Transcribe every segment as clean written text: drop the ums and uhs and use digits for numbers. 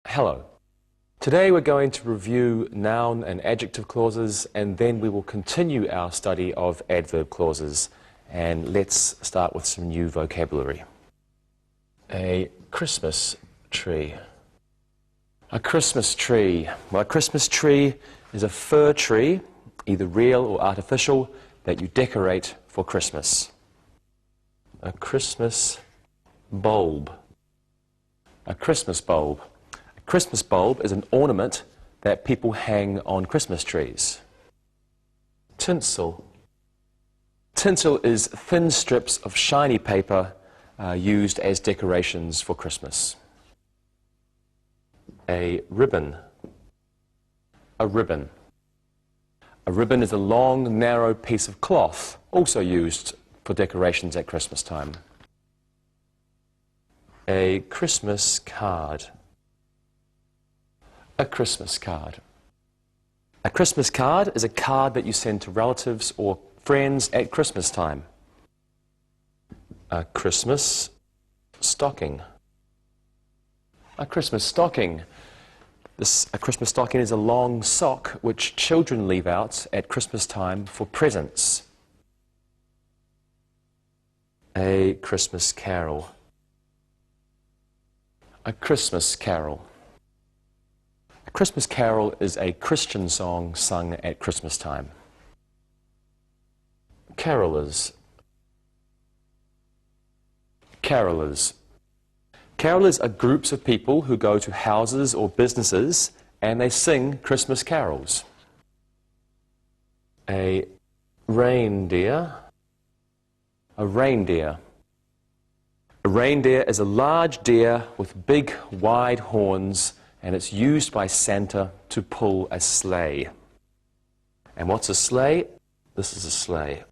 Hello. Today we're going to review noun and adjective clauses, and then we will continue our study of adverb clauses. And let's start with some new vocabulary. A Christmas tree. A Christmas tree. Well, a Christmas tree is a fir tree, either real or artificial, that you decorate for Christmas. A Christmas bulb. A Christmas bulb. A Christmas bulb is an ornament that people hang on Christmas trees. Tinsel. Tinsel is thin strips of shiny paper used as decorations for Christmas. A ribbon. A ribbon. A ribbon is a long, narrow piece of cloth, also used for decorations at Christmas time. A Christmas card. A Christmas card. A Christmas card is a card that you send to relatives or friends at Christmas time. A Christmas stocking. A Christmas stocking. A Christmas stocking is a long sock which children leave out at Christmas time for presents. A Christmas carol. A Christmas carol. A Christmas carol is a Christian song sung at Christmas time. Carolers. Carolers. Carolers are groups of people who go to houses or businesses and they sing Christmas carols. A reindeer. A reindeer. A reindeer is a large deer with big, wide horns, and it's used by Santa to pull a sleigh. And what's a sleigh? This is a sleigh.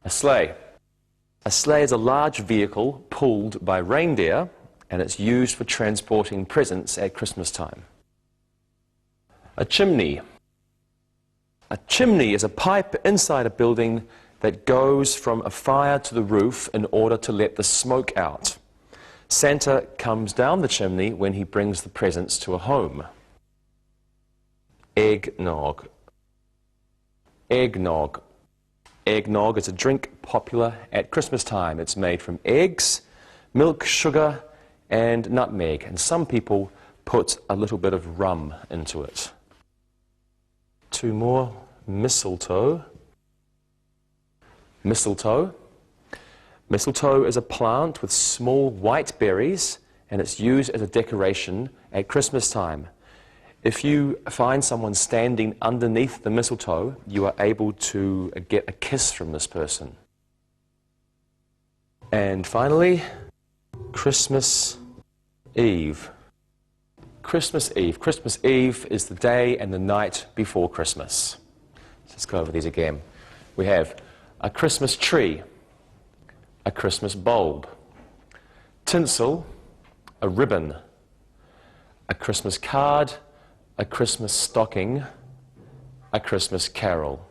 A sleigh. A sleigh is a large vehicle pulled by reindeer, and it's used for transporting presents at Christmas time. A chimney. A chimney is a pipe inside a building that goes from a fire to the roof in order to let the smoke out. Santa comes down the chimney when he brings the presents to a home. Eggnog. Eggnog. Eggnog is a drink popular at Christmas time. It's made from eggs, milk, sugar, and nutmeg, and some people put a little bit of rum into it. Two more. Mistletoe. Mistletoe. Mistletoe is a plant with small white berries, and it's used as a decoration at Christmas time. If you find someone standing underneath the mistletoe, you are able to get a kiss from this person. And finally, Christmas Eve. Christmas Eve. Christmas Eve is the day and the night before Christmas. Let's go over these again. We have a Christmas tree, a Christmas bulb, tinsel, a ribbon, a Christmas card, a Christmas stocking, a Christmas carol.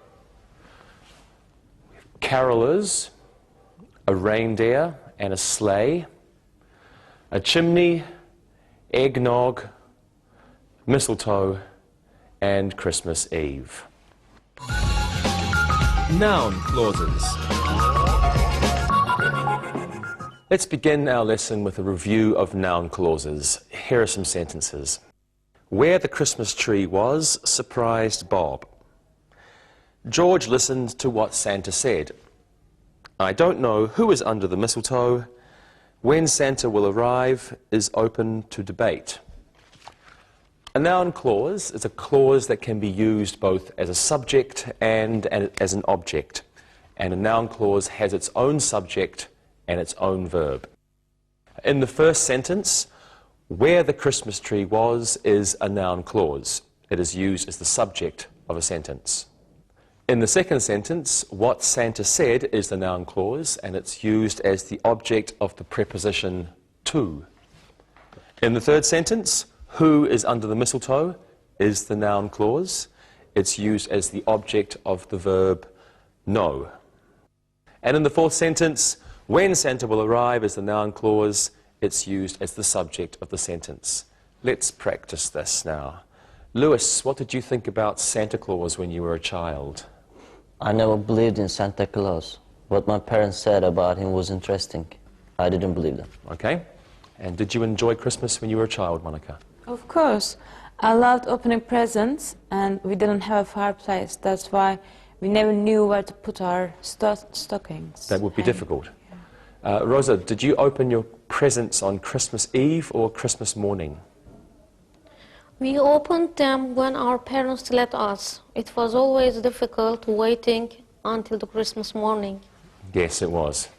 Carolers, a reindeer and a sleigh, a chimney, eggnog, mistletoe, and Christmas Eve. Noun clauses. Let's begin our lesson with a review of noun clauses. Here are some sentences. Where the Christmas tree was surprised Bob. George listened to what Santa said. I don't know who is under the mistletoe. When Santa will arrive is open to debate. A noun clause is a clause that can be used both as a subject and as an object. And a noun clause has its own subject and its own verb. In the first sentence, where the Christmas tree was is a noun clause. It is used as the subject of a sentence. In the second sentence, what Santa said is the noun clause, and it's used as the object of the preposition to. In the third sentence, who is under the mistletoe is the noun clause. It's used as the object of the verb know. And in the fourth sentence, when Santa will arrive is the noun clause. It's used as the subject of the sentence. Let's practice this now. Lewis, what did you think about Santa Claus when you were a child? I never believed in Santa Claus. What my parents said about him was interesting. I didn't believe them. Okay. And did you enjoy Christmas when you were a child, Monica? Of course. I loved opening presents, and we didn't have a fireplace. That's why we never knew where to put our stockings. That would be difficult. Rosa, did you open your presents on Christmas Eve or Christmas morning? We opened them when our parents let us. It was always difficult waiting until the Christmas morning. Yes, it was.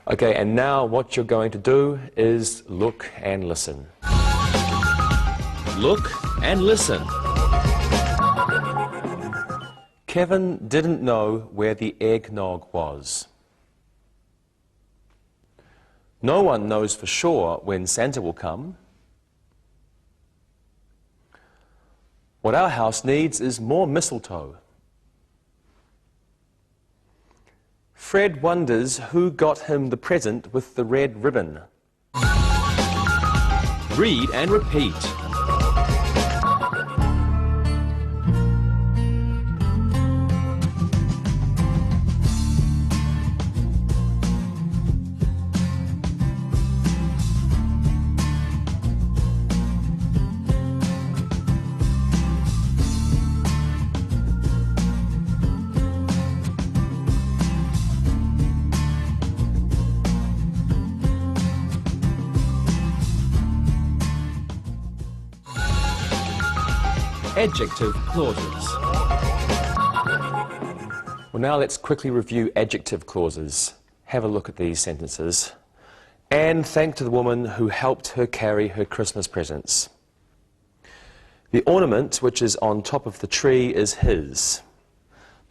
Okay, and now what you're going to do is look and listen. Look and listen. Kevin didn't know where the eggnog was. No one knows for sure when Santa will come. What our house needs is more mistletoe. Fred wonders who got him the present with the red ribbon. Read and repeat. Adjective clauses. Well, now let's quickly review adjective clauses. Have a look at these sentences. Anne thanked the woman who helped her carry her Christmas presents. The ornament which is on top of the tree is his.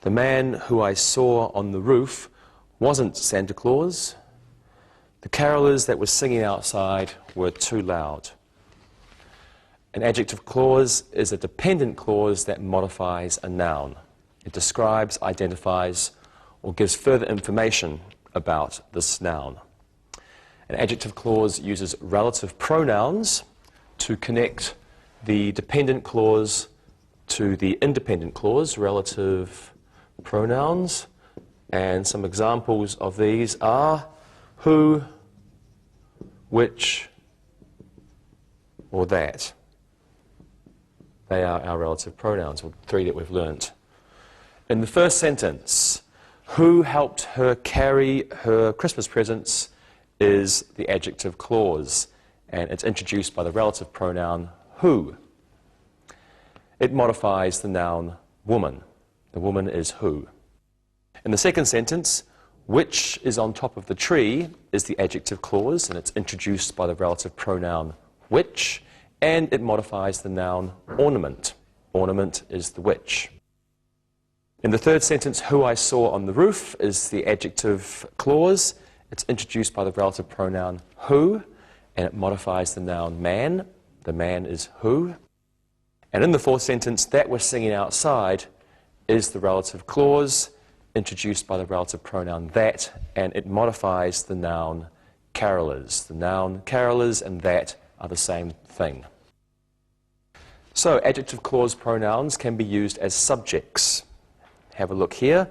The man who I saw on the roof wasn't Santa Claus. The carolers that were singing outside were too loud. An adjective clause is a dependent clause that modifies a noun. It describes, identifies, or gives further information about this noun. An adjective clause uses relative pronouns to connect the dependent clause to the independent clause, relative pronouns. And some examples of these are who, which, or that. They are our relative pronouns, or three that we've learnt. In the first sentence, who helped her carry her Christmas presents is the adjective clause, and it's introduced by the relative pronoun who. It modifies the noun woman. The woman is who. In the second sentence, which is on top of the tree is the adjective clause, and it's introduced by the relative pronoun which. And it modifies the noun ornament. Ornament is the which. In the third sentence, who I saw on the roof is the adjective clause. It's introduced by the relative pronoun who, and it modifies the noun man. The man is who. And in the fourth sentence, that we're singing outside is the relative clause, introduced by the relative pronoun that, and it modifies the noun carolers. The noun carolers and that are the same thing. So, adjective clause pronouns can be used as subjects. Have a look here.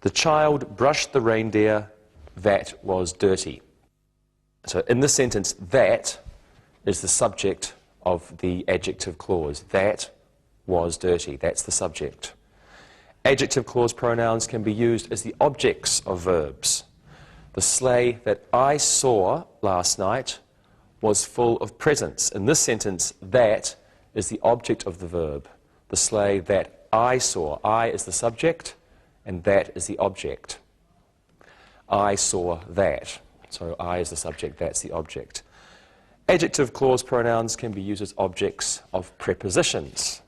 The child brushed the reindeer, that was dirty. So, in this sentence, that is the subject of the adjective clause. That was dirty. That's the subject. Adjective clause pronouns can be used as the objects of verbs. The sleigh that I saw last night was full of presents. In this sentence, that is the object of the verb. The sleigh that I saw. I is the subject, and that is the object. I saw that. So I is the subject, that's the object. Adjective clause pronouns can be used as objects of prepositions.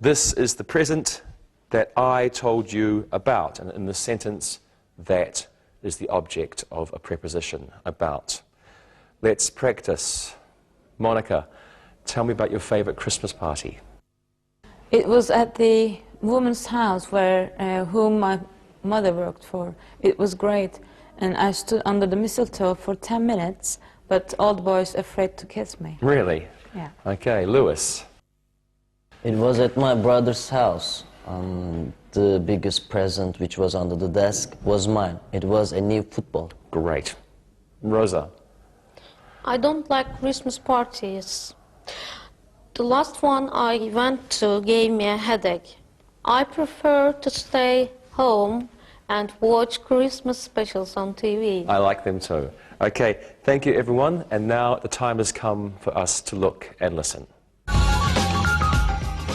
This is the present that I told you about. And in the sentence, that is the object of a preposition, about. Let's practice. Monica, tell me about your favorite Christmas party. It was at the woman's house whom my mother worked for. It was great, and I stood under the mistletoe for 10 minutes but old boys afraid to kiss me. Really? Yeah. Okay, Lewis. It was at my brother's house. The biggest present which was under the desk was mine. It was a new football. Great. Rosa. I don't like Christmas parties. The last one I went to gave me a headache. I prefer to stay home and watch Christmas specials on TV. I like them too. Okay, thank you everyone, and now the time has come for us to look and listen.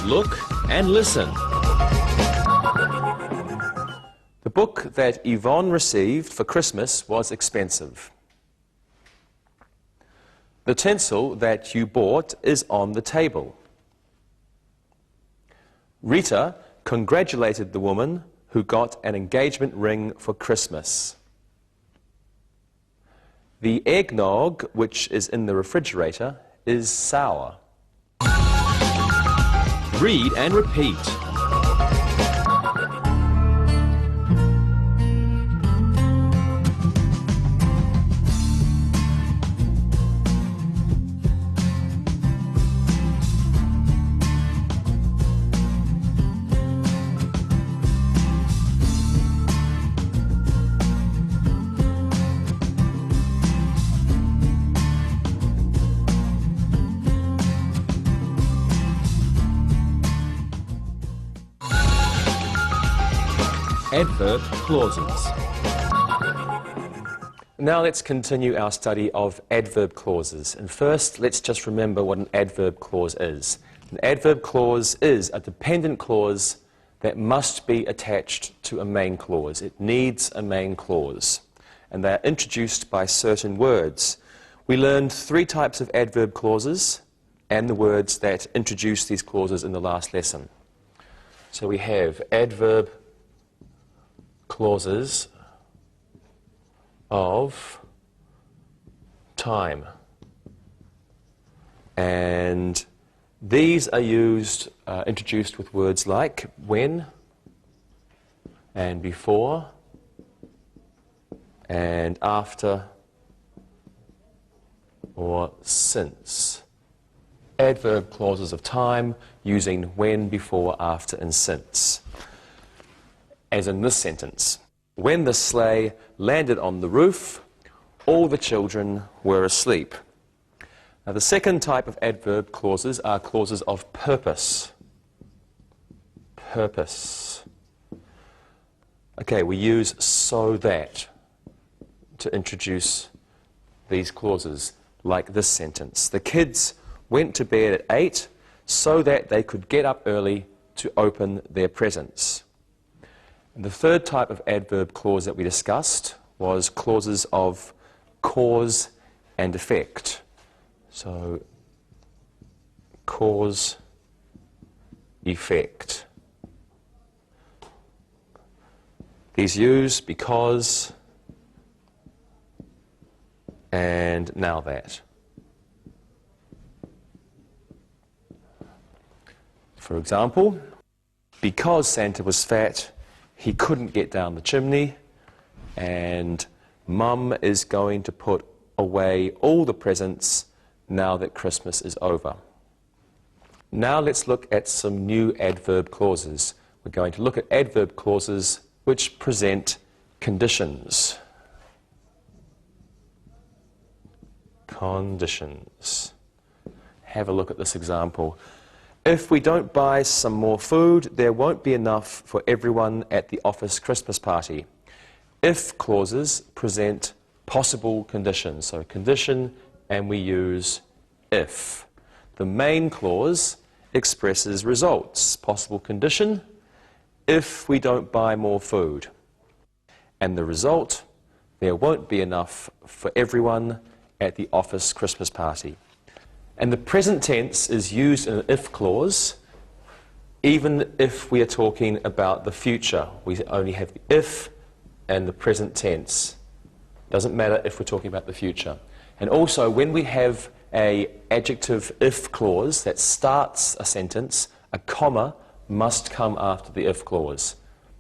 Look and listen. The book that Yvonne received for Christmas was expensive. The tinsel that you bought is on the table. Rita congratulated the woman who got an engagement ring for Christmas. The eggnog, which is in the refrigerator, is sour. Read and repeat. Adverb clauses. Now let's continue our study of adverb clauses. And first, let's just remember what an adverb clause is. An adverb clause is a dependent clause that must be attached to a main clause. It needs a main clause. And they are introduced by certain words. We learned 3 types of adverb clauses and the words that introduce these clauses in the last lesson. So we have adverb clauses of time, and these are introduced with words like when and before and after or since. Adverb clauses of time using when, before, after and since. As in this sentence, when the sleigh landed on the roof, all the children were asleep. Now, the second type of adverb clauses are clauses of purpose. Purpose. Okay, we use so that to introduce these clauses, like this sentence. The kids went to bed at 8 so that they could get up early to open their presents. And the third type of adverb clause that we discussed was clauses of cause and effect. So, cause, effect. These use because and now that. For example, because Santa was fat, he couldn't get down the chimney, and Mum is going to put away all the presents now that Christmas is over. Now let's look at some new adverb clauses. We're going to look at adverb clauses which present conditions. Conditions. Have a look at this example. If we don't buy some more food, there won't be enough for everyone at the office Christmas party. If clauses present possible conditions. So condition, and we use if. The main clause expresses results. Possible condition, if we don't buy more food. And the result, there won't be enough for everyone at the office Christmas party. And the present tense is used in an if clause, even if we are talking about the future. We only have the if and the present tense. Doesn't matter if we're talking about the future. And also, when we have an adjective if clause that starts a sentence, a comma must come after the if clause.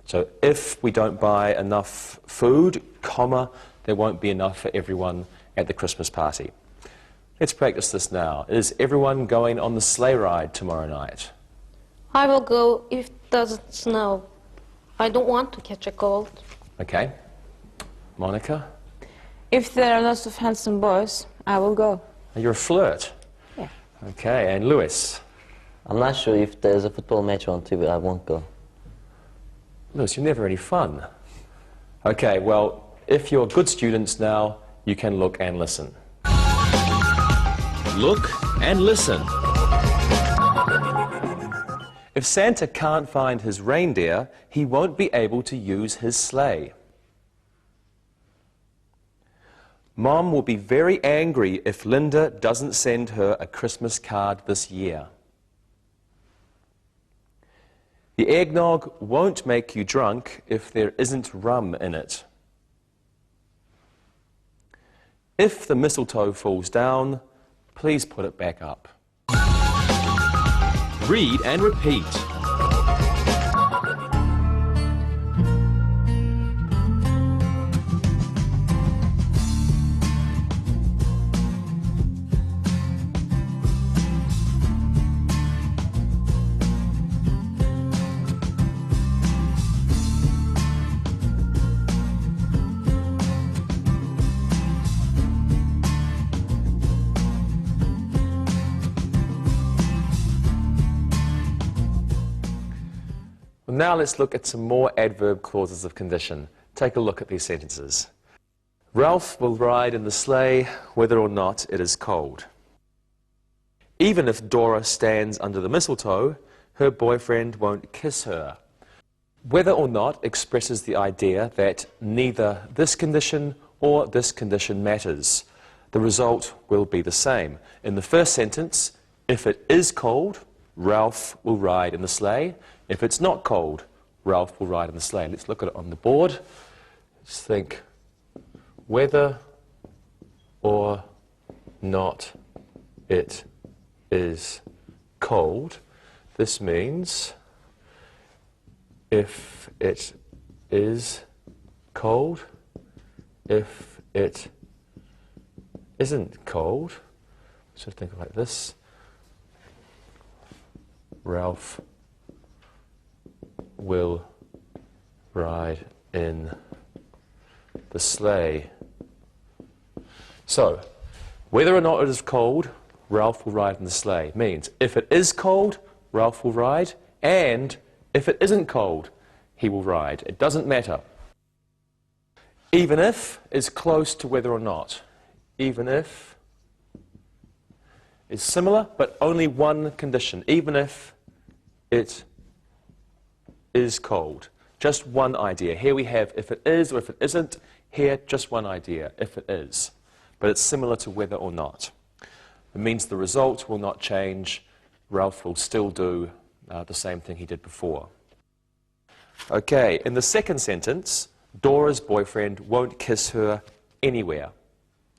So if we don't buy enough food, comma, there won't be enough for everyone at the Christmas party. Let's practice this now. Is everyone going on the sleigh ride tomorrow night? I will go if it doesn't snow. I don't want to catch a cold. Okay. Monica? If there are lots of handsome boys, I will go. You're a flirt. Yeah. Okay, and Lewis? I'm not sure if there's a football match on TV, I won't go. Lewis, you're never any fun. Okay, well, if you're good students now, you can look and listen. Look and listen. If Santa can't find his reindeer, he won't be able to use his sleigh. Mom will be very angry if Linda doesn't send her a Christmas card this year. The eggnog won't make you drunk if there isn't rum in it. If the mistletoe falls down, please put it back up. Read and repeat. Now let's look at some more adverb clauses of condition. Take a look at these sentences. Ralph will ride in the sleigh whether or not it is cold. Even if Dora stands under the mistletoe, her boyfriend won't kiss her. Whether or not expresses the idea that neither this condition or this condition matters. The result will be the same. In the first sentence, if it is cold, Ralph will ride in the sleigh. If it's not cold, Ralph will ride in the sleigh. Let's look at it on the board. Let's think whether or not it is cold. This means if it is cold, if it isn't cold. So think like this. Ralph will ride in the sleigh. So, whether or not it is cold, Ralph will ride in the sleigh means if it is cold, Ralph will ride, and if it isn't cold, he will ride. It doesn't matter. Even if is close to whether or not. Even if is similar, but only one condition. Even if it is cold. Just one idea. Here we have if it is or if it isn't. Here, just one idea, if it is. But it's similar to whether or not. It means the result will not change. Ralph will still do the same thing he did before. Okay, in the second sentence, Dora's boyfriend won't kiss her anywhere.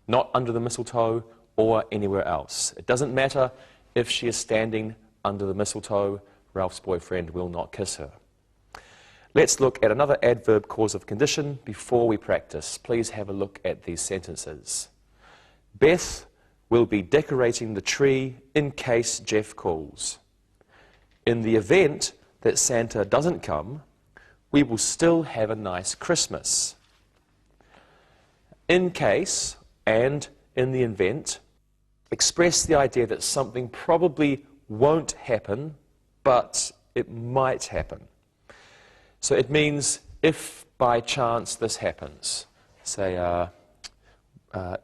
Not under the mistletoe or anywhere else. It doesn't matter if she is standing under the mistletoe, Ralph's boyfriend will not kiss her. Let's look at another adverb clause of condition before we practice. Please have a look at these sentences. Beth will be decorating the tree in case Jeff calls. In the event that Santa doesn't come, we will still have a nice Christmas. In case and in the event express the idea that something probably won't happen, but it might happen. So it means if by chance this happens, say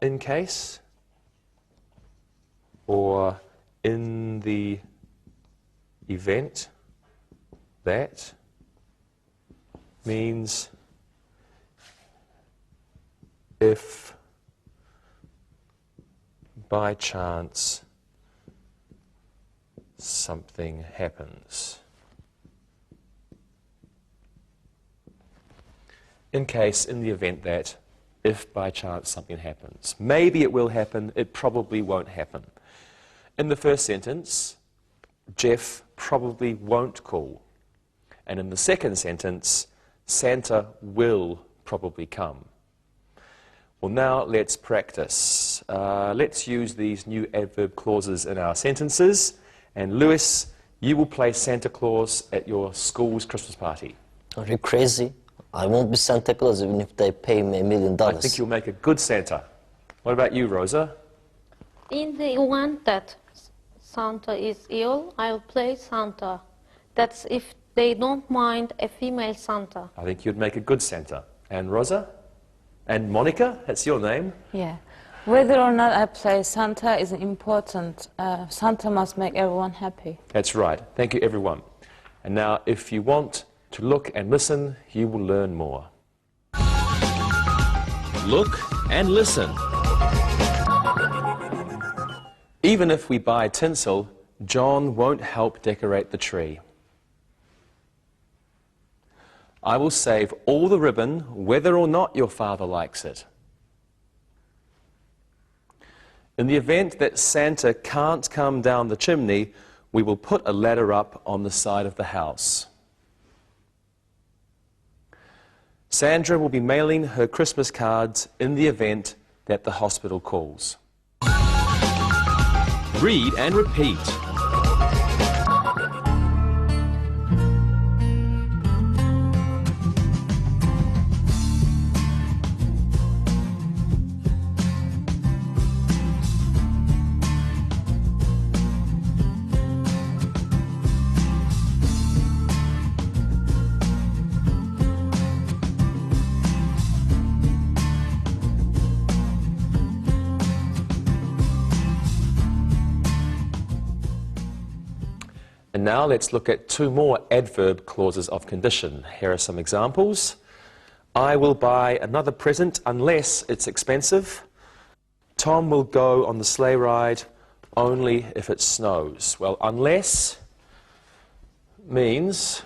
in case or in the event that means if by chance something happens. In case, in the event that, if by chance something happens. Maybe it will happen, it probably won't happen. In the first sentence, Jeff probably won't call. And in the second sentence, Santa will probably come. Well, now let's practice. Let's use these new adverb clauses in our sentences. And Lewis, you will play Santa Claus at your school's Christmas party. Are you crazy? I won't be Santa Claus even if they pay me $1 million. I think you'll make a good Santa. What about you, Rosa? In the event that Santa is ill, I'll play Santa. That's if they don't mind a female Santa. I think you'd make a good Santa. And Rosa? And Monica? That's your name. Yeah. Whether or not I play Santa is important. Santa must make everyone happy. That's right. Thank you, everyone. And now, if you want to look and listen, you will learn more. Look and listen. Even if we buy tinsel, John won't help decorate the tree. I will save all the ribbon, whether or not your father likes it. In the event that Santa can't come down the chimney, we will put a ladder up on the side of the house. Sandra will be mailing her Christmas cards in the event that the hospital calls. Read and repeat. And now let's look at two more adverb clauses of condition. Here are some examples. I will buy another present unless it's expensive. Tom will go on the sleigh ride only if it snows. Well, unless means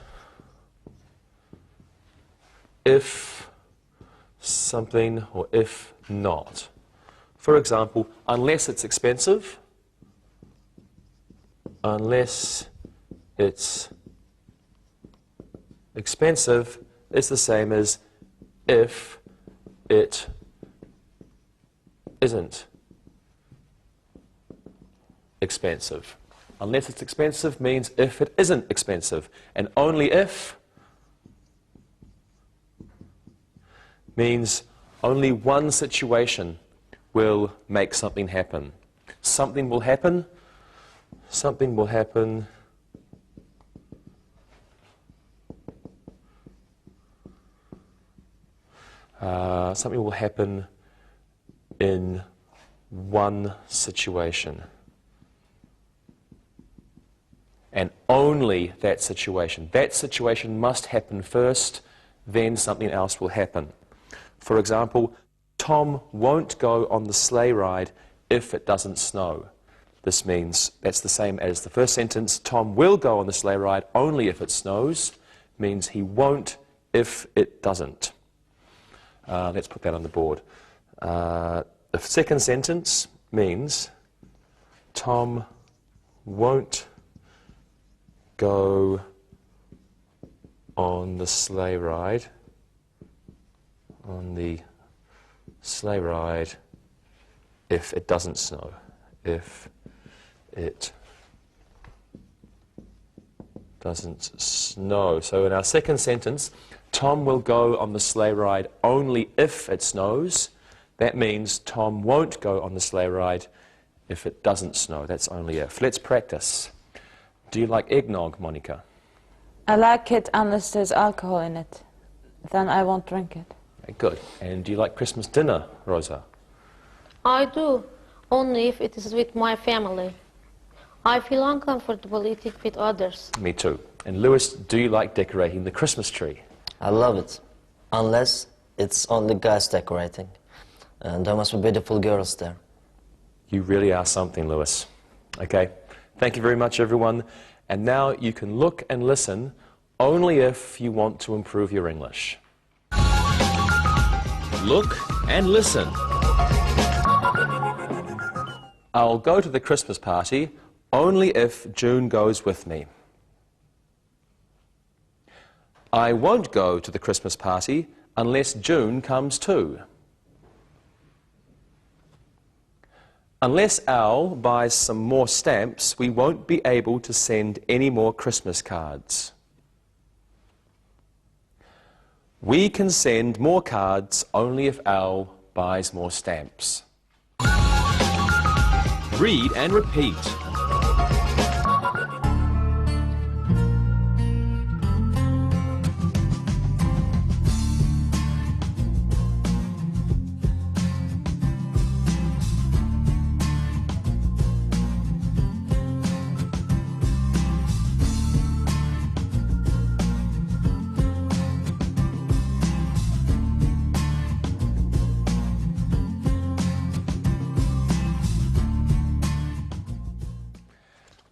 if something or if not. For example, unless it's expensive, unless it's expensive is the same as if it isn't expensive. Unless it's expensive means if it isn't expensive. And only if means only one situation will make something happen. Something will happen. Something will happen. Something will happen in one situation. And only that situation. That situation must happen first, then something else will happen. For example, Tom won't go on the sleigh ride if it doesn't snow. This means that's the same as the first sentence. Tom will go on the sleigh ride only if it snows. Means he won't if it doesn't. Let's put that on the board. The second sentence means Tom won't go on the sleigh ride if it doesn't snow. If it doesn't snow. So in our second sentence, Tom will go on the sleigh ride only if it snows. That means Tom won't go on the sleigh ride if it doesn't snow. That's only if. Let's practice. Do you like eggnog, Monica? I like it unless there's alcohol in it. Then I won't drink it. Okay, good. And do you like Christmas dinner, Rosa? I do, only if it is with my family. I feel uncomfortable eating with others. Me too. And Lewis, do you like decorating the Christmas tree? I love it. Unless it's only guys decorating. And there must be beautiful girls there. You really are something, Lewis. Okay. Thank you very much, everyone. And now you can look and listen only if you want to improve your English. Look and listen. I'll go to the Christmas party only if June goes with me. I won't go to the Christmas party unless June comes too. Unless Al buys some more stamps, we won't be able to send any more Christmas cards. We can send more cards only if Al buys more stamps. Read and repeat.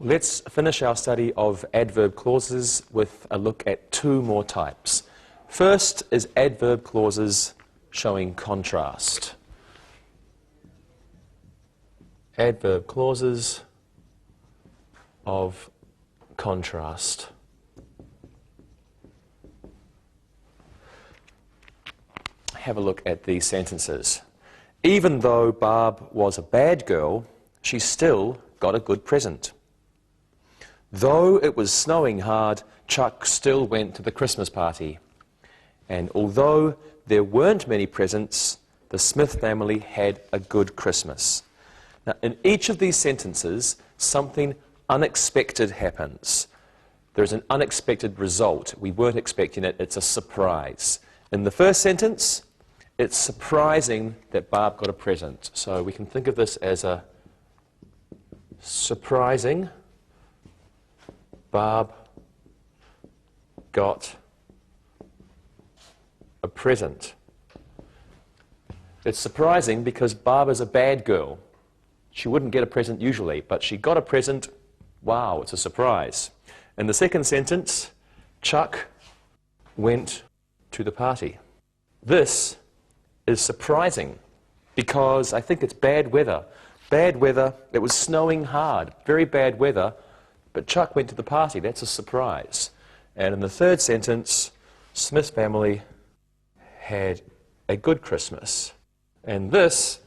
Let's finish our study of adverb clauses with a look at two more types. First is adverb clauses showing contrast. Adverb clauses of contrast. Have a look at these sentences. Even though Barb was a bad girl, she still got a good present. Though it was snowing hard, Chuck still went to the Christmas party. And although there weren't many presents, the Smith family had a good Christmas. Now, in each of these sentences, something unexpected happens. There's an unexpected result. We weren't expecting it. It's a surprise. In the first sentence, it's surprising that Barb got a present. So we can think of this as a surprising Barb got a present. It's surprising because Barb is a bad girl. She wouldn't get a present usually, but she got a present. Wow, it's a surprise. In the second sentence, Chuck went to the party. This is surprising because I think it's bad weather. Bad weather, it was snowing hard, very bad weather, but Chuck went to the party. That's a surprise. And in the third sentence, Smith family had a good Christmas. And this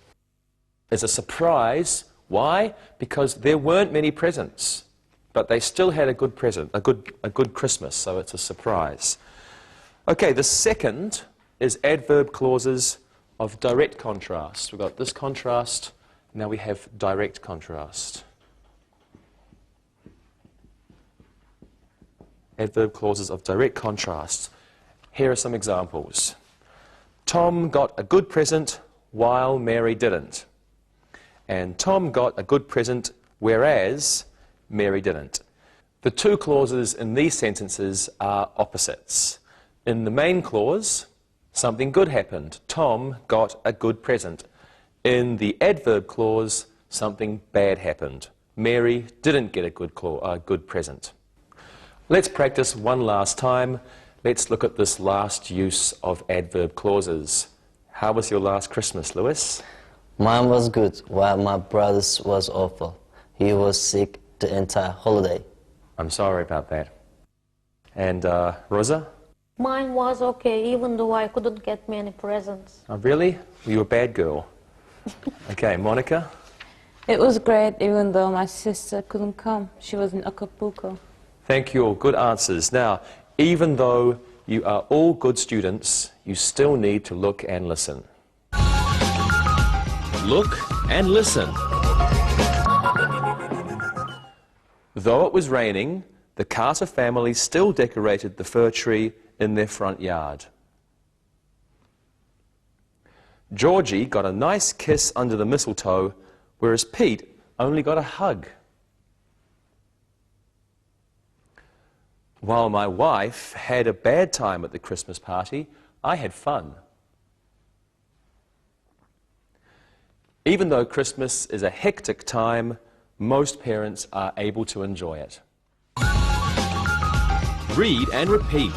is a surprise. Why? Because there weren't many presents, but they still had a good present, a good Christmas, so it's a surprise. Okay, the second is adverb clauses of direct contrast. We've got this contrast, now we have direct contrast. Adverb clauses of direct contrast. Here are some examples. Tom got a good present while Mary didn't. And Tom got a good present whereas Mary didn't. The two clauses in these sentences are opposites. In the main clause, something good happened. Tom got a good present. In the adverb clause, something bad happened. Mary didn't get a good present. Let's practice one last time. Let's look at this last use of adverb clauses. How was your last Christmas, Lewis? Mine was good, while my brother's was awful. He was sick the entire holiday. I'm sorry about that. And Rosa? Mine was okay, even though I couldn't get many presents. Oh, really? Were you a bad girl? Okay, Monica? It was great, even though my sister couldn't come. She was in Acapulco. Thank you all. Good answers. Now, even though you are all good students, you still need to look and listen. Look and listen. Though it was raining, the Carter family still decorated the fir tree in their front yard. Georgie got a nice kiss under the mistletoe, whereas Pete only got a hug. While my wife had a bad time at the Christmas party, I had fun. Even though Christmas is a hectic time, most parents are able to enjoy it. Read and repeat.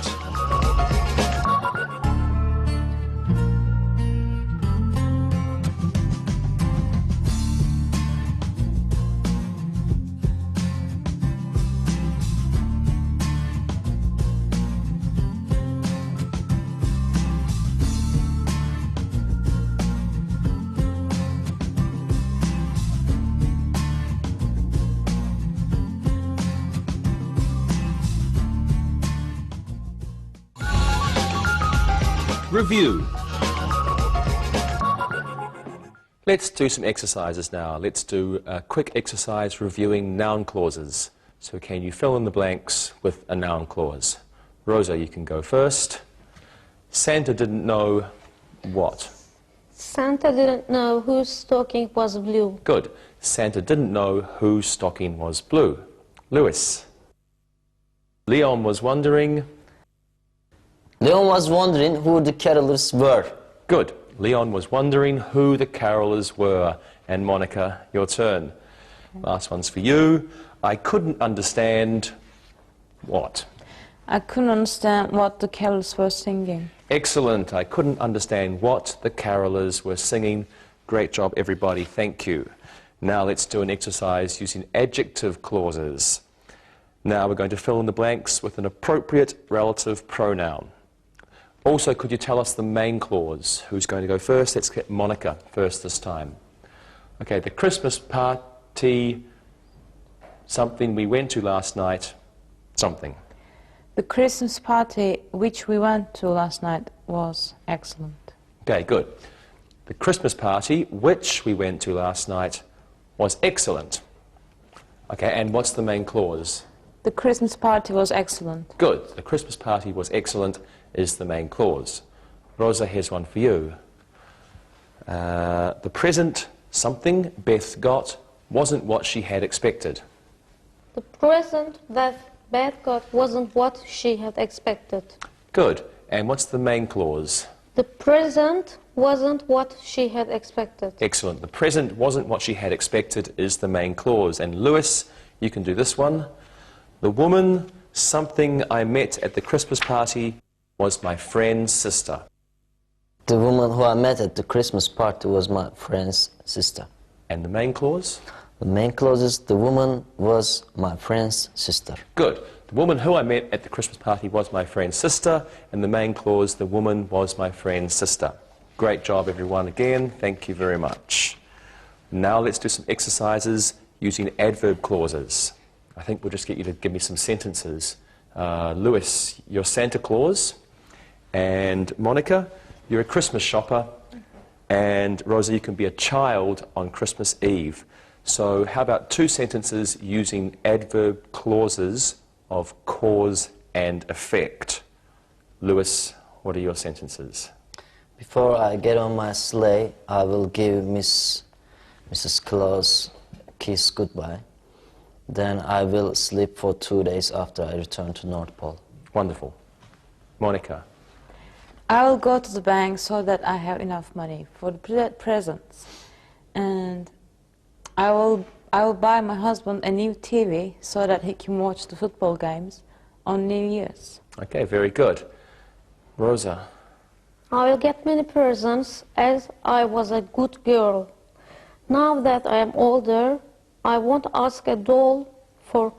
review. Let's do some exercises now. Let's do a quick exercise reviewing noun clauses. So can you fill in the blanks with a noun clause? Rosa, you can go first. Santa didn't know what? Santa didn't know whose stocking was blue. Good. Santa didn't know whose stocking was blue. Lewis. Leon was wondering. Leon was wondering who the carolers were. Good. Leon was wondering who the carolers were. And Monica, your turn. Last one's for you. I couldn't understand what? I couldn't understand what the carolers were singing. Excellent. I couldn't understand what the carolers were singing. Great job, everybody. Thank you. Now let's do an exercise using adjective clauses. Now we're going to fill in the blanks with an appropriate relative pronoun. Also, could you tell us the main clause? Who's going to go first? Let's get Monica first this time. Okay, the Christmas party, something we went to last night, something. The Christmas party which we went to last night was excellent. Okay, good. The Christmas party which we went to last night was excellent. Okay, and what's the main clause? The Christmas party was excellent. Good. The Christmas party was excellent is the main clause. Rosa, here's one for you. The present, something Beth got, wasn't what she had expected. The present that Beth got wasn't what she had expected. Good. And what's the main clause? The present wasn't what she had expected. Excellent. The present wasn't what she had expected is the main clause. And Lewis, you can do this one. The woman, something I met at the Christmas party, was my friend's sister. The woman who I met at the Christmas party was my friend's sister. And the main clause? The main clause is the woman was my friend's sister. Good. The woman who I met at the Christmas party was my friend's sister, and the main clause, the woman was my friend's sister. Great job, everyone, again. Thank you very much. Now let's do some exercises using adverb clauses. I think we'll just get you to give me some sentences. Lewis, you're Santa Claus, and Monica, you're a Christmas shopper, and Rosa, you can be a child on Christmas Eve. So how about two sentences using adverb clauses of cause and effect? Lewis, what are your sentences? Before I get on my sleigh, I will give Mrs. Claus a kiss goodbye. Then I will sleep for 2 days after I return to North Pole. Wonderful. Monica? I will go to the bank so that I have enough money for the presents. And I will buy my husband a new TV so that he can watch the football games on New Year's. Okay, very good. Rosa? I will get many presents as I was a good girl. Now that I am older, I won't ask a doll for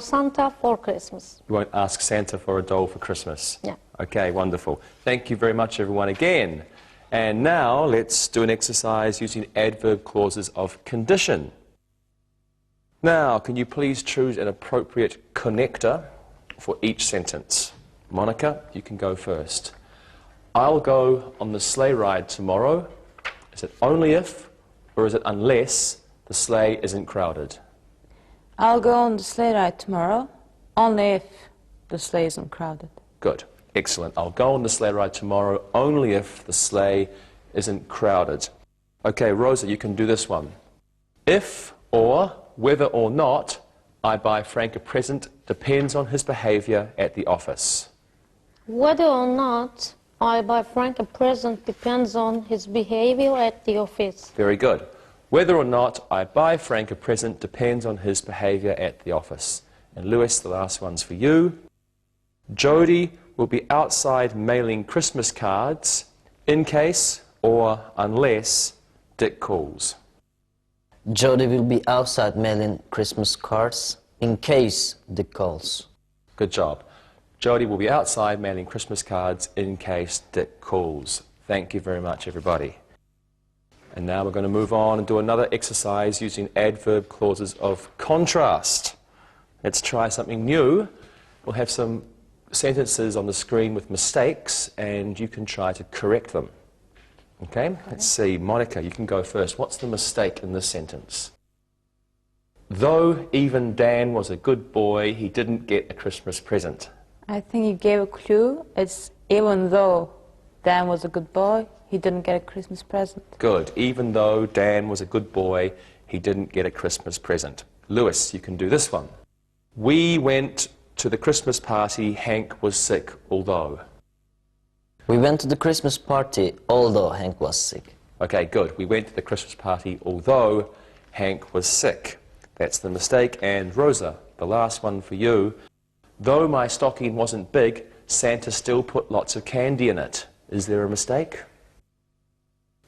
Santa for Christmas. You won't ask Santa for a doll for Christmas? Yeah. Okay, wonderful. Thank you very much, everyone, again. And now let's do an exercise using adverb clauses of condition. Now, can you please choose an appropriate connector for each sentence? Monica, you can go first. I'll go on the sleigh ride tomorrow. Is it only if, or is it unless the sleigh isn't crowded? I'll go on the sleigh ride tomorrow, only if the sleigh isn't crowded. Good. Excellent. I'll go on the sleigh ride tomorrow only if the sleigh isn't crowded. Okay, Rosa, you can do this one. If or whether or not I buy Frank a present depends on his behavior at the office. Whether or not I buy Frank a present depends on his behavior at the office. Very good. Whether or not I buy Frank a present depends on his behavior at the office. And Lewis, the last one's for you. Jody will be outside mailing Christmas cards in case or unless Dick calls. Jody will be outside mailing Christmas cards in case Dick calls. Good job. Jody will be outside mailing Christmas cards in case Dick calls. Thank you very much, everybody. And now we're going to move on and do another exercise using adverb clauses of contrast. Let's try something new. We'll have some sentences on the screen with mistakes, and you can try to correct them. Okay? Let's see. Monica, you can go first. What's the mistake in this sentence? Though even Dan was a good boy, he didn't get a Christmas present. I think you gave a clue. It's even though Dan was a good boy, he didn't get a Christmas present. Good. Even though Dan was a good boy, he didn't get a Christmas present. Lewis, you can do this one. We went to the Christmas party, Hank was sick, although. We went to the Christmas party, although Hank was sick. Okay, good. We went to the Christmas party, although Hank was sick. That's the mistake. And Rosa, the last one for you. Though my stocking wasn't big, Santa still put lots of candy in it. Is there a mistake?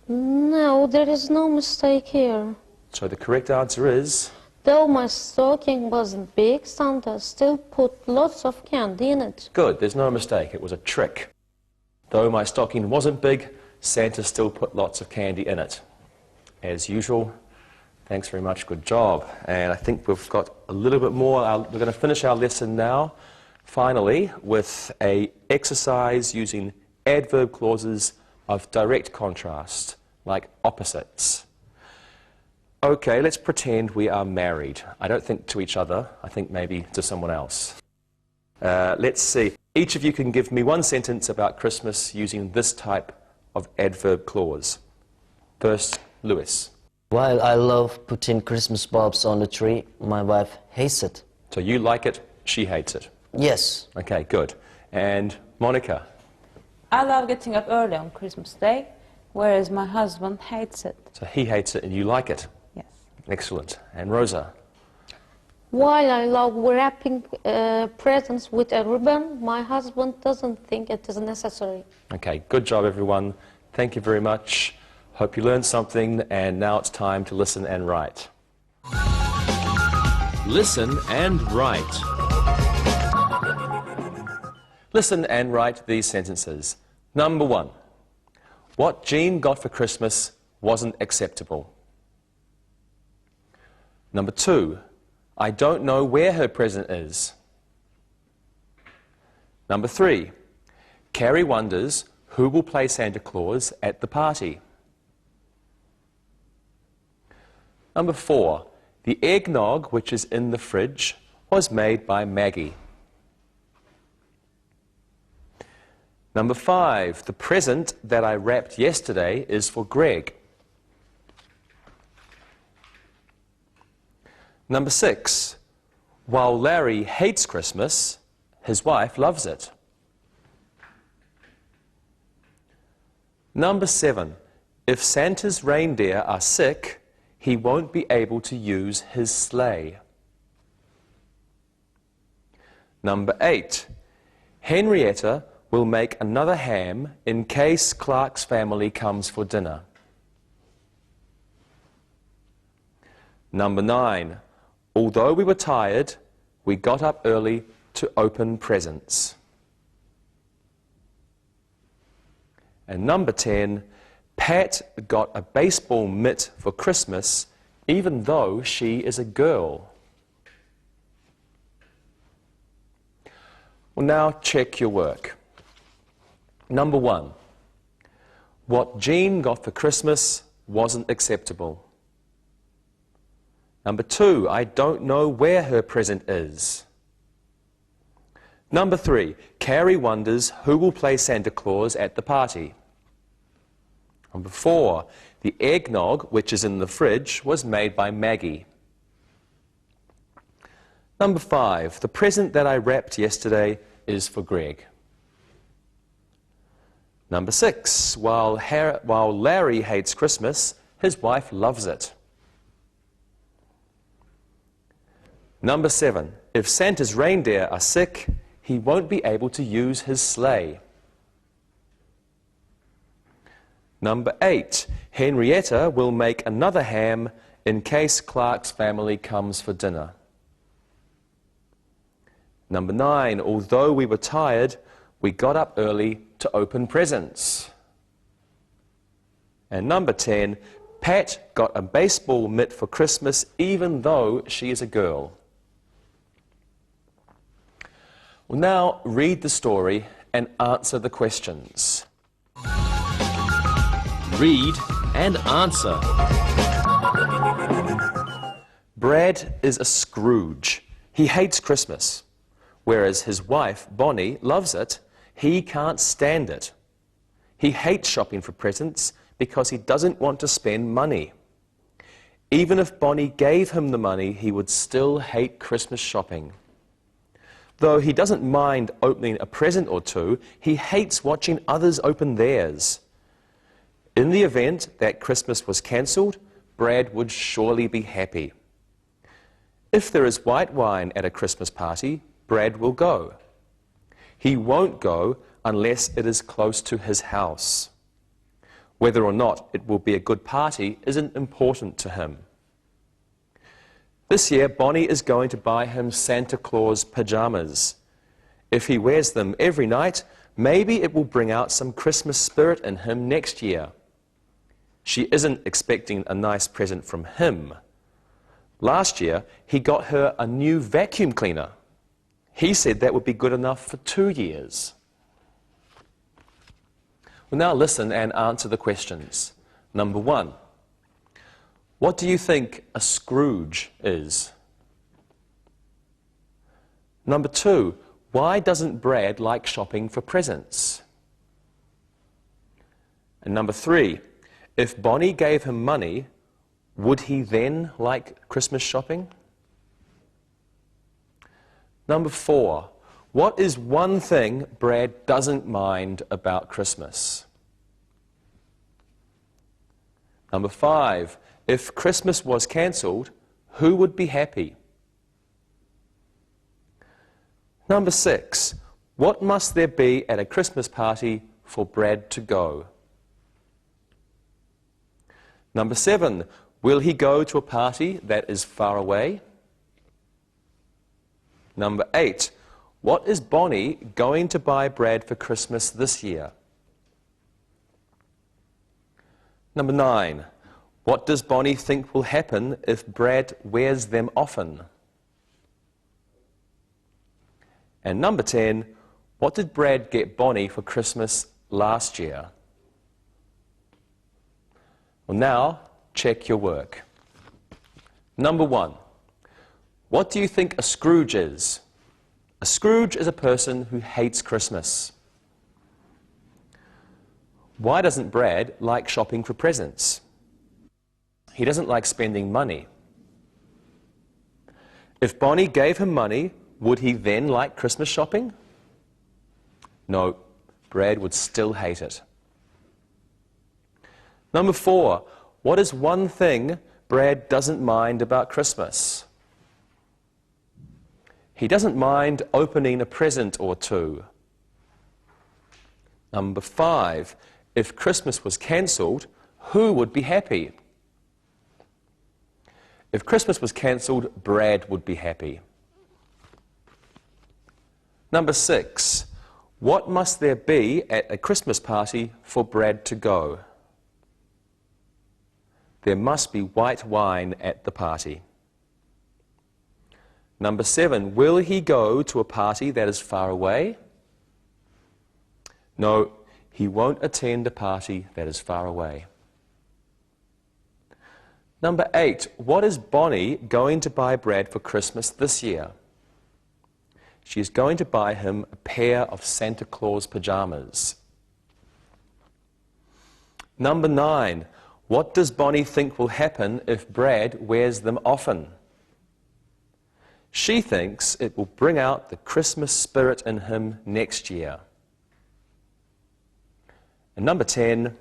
No, there is no mistake here. So the correct answer is... Though my stocking wasn't big, Santa still put lots of candy in it. Good, there's no mistake. It was a trick. Though my stocking wasn't big, Santa still put lots of candy in it. As usual, thanks very much, good job. And I think we've got a little bit more. We're going to finish our lesson now, finally, with an exercise using adverb clauses of direct contrast, like opposites. Okay, let's pretend we are married. I don't think to each other, I think maybe to someone else. Let's see. Each of you can give me one sentence about Christmas using this type of adverb clause. First, Lewis. While I love putting Christmas bulbs on the tree, my wife hates it. So you like it, she hates it. Yes. Okay, good. And Monica. I love getting up early on Christmas Day, whereas my husband hates it. So he hates it and you like it. Yes. Excellent. And Rosa. While I love wrapping presents with a ribbon, my husband doesn't think it is necessary. Okay, good job everyone. Thank you very much. Hope you learned something, and now it's time to listen and write. Listen and write. Listen and write these sentences. Number 1. What Jean got for Christmas wasn't acceptable. Number 2. I don't know where her present is. Number 3. Carrie wonders who will play Santa Claus at the party. Number 4. The eggnog, which is in the fridge, was made by Maggie. Number 5. The present that I wrapped yesterday is for Greg. Number 6. While Larry hates Christmas, his wife loves it. Number 7. If Santa's reindeer are sick, he won't be able to use his sleigh. Number 8. Henrietta will make another ham in case Clark's family comes for dinner. Number 9. Although we were tired, we got up early to open presents. And number 10, Pat got a baseball mitt for Christmas, even though she is a girl. Well, now check your work. Number 1, what Jean got for Christmas wasn't acceptable. Number 2, I don't know where her present is. Number 3, Carrie wonders who will play Santa Claus at the party. Number 4, the eggnog, which is in the fridge, was made by Maggie. Number 5, the present that I wrapped yesterday is for Greg. Number 6, while Larry hates Christmas, his wife loves it. Number 7, if Santa's reindeer are sick, he won't be able to use his sleigh. Number 8, Henrietta will make another ham in case Clark's family comes for dinner. Number 9, although we were tired, we got up early to open presents. And number 10, Pat got a baseball mitt for Christmas even though she is a girl. Well, Well, now read the story and answer the questions. Read and answer. Brad is a Scrooge. He hates Christmas. Whereas his wife, Bonnie, loves it, he can't stand it. He hates shopping for presents because he doesn't want to spend money. Even if Bonnie gave him the money, he would still hate Christmas shopping. Though he doesn't mind opening a present or two, he hates watching others open theirs. In the event that Christmas was cancelled, Brad would surely be happy. If there is white wine at a Christmas party, Brad will go. He won't go unless it is close to his house. Whether or not it will be a good party isn't important to him. This year, Bonnie is going to buy him Santa Claus pajamas. If he wears them every night, maybe it will bring out some Christmas spirit in him next year. She isn't expecting a nice present from him. Last year, he got her a new vacuum cleaner. He said that would be good enough for 2 years. Well, now listen and answer the questions. Number 1. What do you think a Scrooge is? Number 2. Why doesn't Brad like shopping for presents? And number 3. If Bonnie gave him money, would he then like Christmas shopping? Number 4. What is one thing Brad doesn't mind about Christmas? Number 5. If Christmas was cancelled, who would be happy? Number 6. What must there be at a Christmas party for Brad to go? Number 7. Will he go to a party that is far away? Number 8. What is Bonnie going to buy Brad for Christmas this year? Number 9. What does Bonnie think will happen if Brad wears them often? And number 10. What did Brad get Bonnie for Christmas last year? Well, now, check your work. Number 1. What do you think a Scrooge is? A Scrooge is a person who hates Christmas. Why doesn't Brad like shopping for presents? He doesn't like spending money. If Bonnie gave him money, would he then like Christmas shopping? No, Brad would still hate it. Number 4, what is one thing Brad doesn't mind about Christmas? He doesn't mind opening a present or two. Number 5, if Christmas was cancelled, who would be happy? If Christmas was cancelled, Brad would be happy. Number 6, what must there be at a Christmas party for Brad to go? There must be white wine at the party. Number 7, will he go to a party that is far away? No, he won't attend a party that is far away. Number 8, what is Bonnie going to buy Brad for Christmas this year? She is going to buy him a pair of Santa Claus pajamas. Number 9, what does Bonnie think will happen if Brad wears them often? She thinks it will bring out the Christmas spirit in him next year. And number 10,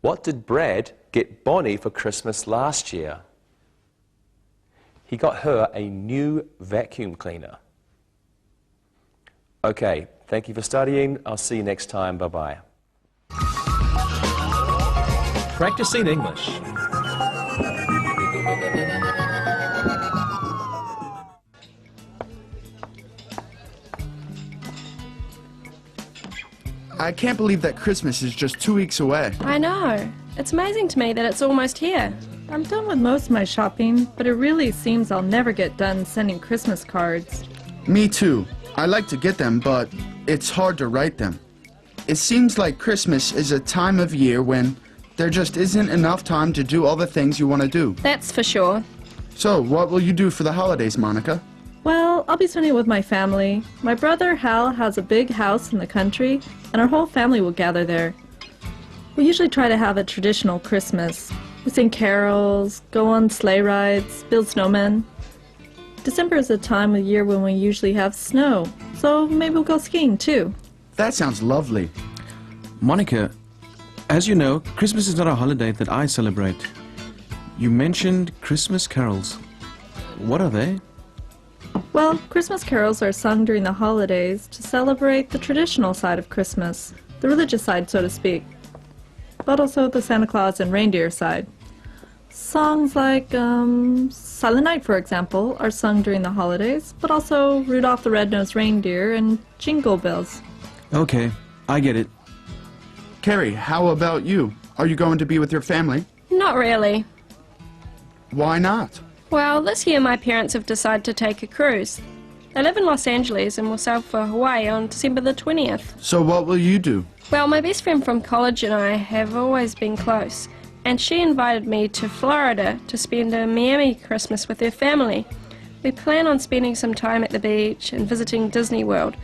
what did Brad get Bonnie for Christmas last year? He got her a new vacuum cleaner. Okay, thank you for studying. I'll see you next time. Bye-bye. Practicing English. I can't believe that Christmas is just 2 weeks away. I know. It's amazing to me that it's almost here. I'm done with most of my shopping, but it really seems I'll never get done sending Christmas cards. Me too. I like to get them, but it's hard to write them. It seems like Christmas is a time of year when there just isn't enough time to do all the things you want to do. That's for sure. So, what will you do for the holidays, Monica? Well, I'll be spending it with my family. My brother Hal has a big house in the country, and our whole family will gather there. We usually try to have a traditional Christmas. We sing carols, go on sleigh rides, build snowmen. December is a time of year when we usually have snow, so maybe we'll go skiing too. That sounds lovely. Monica, as you know, Christmas is not a holiday that I celebrate. You mentioned Christmas carols. What are they? Well, Christmas carols are sung during the holidays to celebrate the traditional side of Christmas, the religious side, so to speak, but also the Santa Claus and reindeer side. Songs like Silent Night, for example, are sung during the holidays, but also Rudolph the Red-Nosed Reindeer and Jingle Bells. Okay, I get it. Carrie, how about you? Are you going to be with your family? Not really. Why not? Well, this year my parents have decided to take a cruise. They live in Los Angeles and will sail for Hawaii on December the 20th. So what will you do? Well, my best friend from college and I have always been close, and she invited me to Florida to spend a Miami Christmas with her family. We plan on spending some time at the beach and visiting Disney World.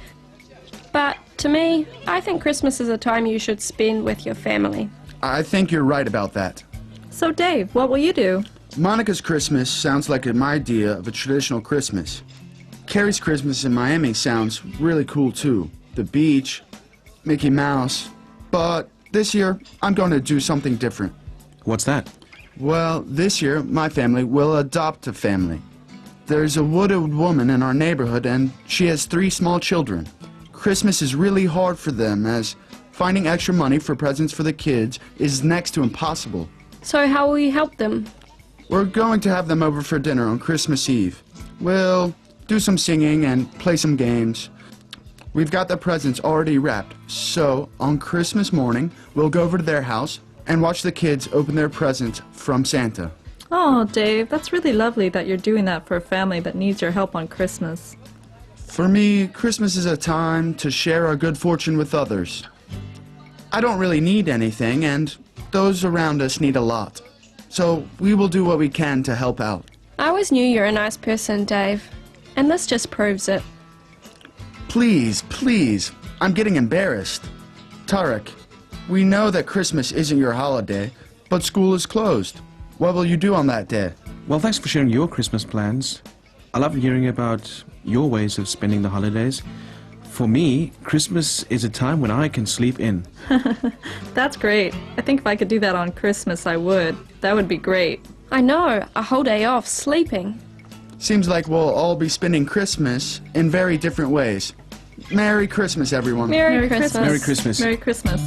But to me, I think Christmas is a time you should spend with your family. I think you're right about that. So Dave, what will you do? Monica's Christmas sounds like my idea of a traditional Christmas. Carrie's Christmas in Miami sounds really cool too. The beach, Mickey Mouse. But this year, I'm going to do something different. What's that? Well, this year, my family will adopt a family. There's a widowed woman in our neighborhood and she has 3 small children. Christmas is really hard for them as finding extra money for presents for the kids is next to impossible. So how will you help them? We're going to have them over for dinner on Christmas Eve. We'll do some singing and play some games. We've got the presents already wrapped, so on Christmas morning, we'll go over to their house and watch the kids open their presents from Santa. Oh, Dave, that's really lovely that you're doing that for a family that needs your help on Christmas. For me, Christmas is a time to share our good fortune with others. I don't really need anything, and those around us need a lot. So we will do what we can to help out. I always knew you're a nice person, Dave, and this just proves it. Please, please, I'm getting embarrassed. Tarek, we know that Christmas isn't your holiday, but school is closed. What will you do on that day? Well, thanks for sharing your Christmas plans. I love hearing about your ways of spending the holidays. For me, Christmas is a time when I can sleep in. That's great. I think if I could do that on Christmas, I would. That would be great. I know, a whole day off, sleeping. Seems like we'll all be spending Christmas in very different ways. Merry Christmas, everyone. Merry Christmas. Merry Christmas. Merry Christmas.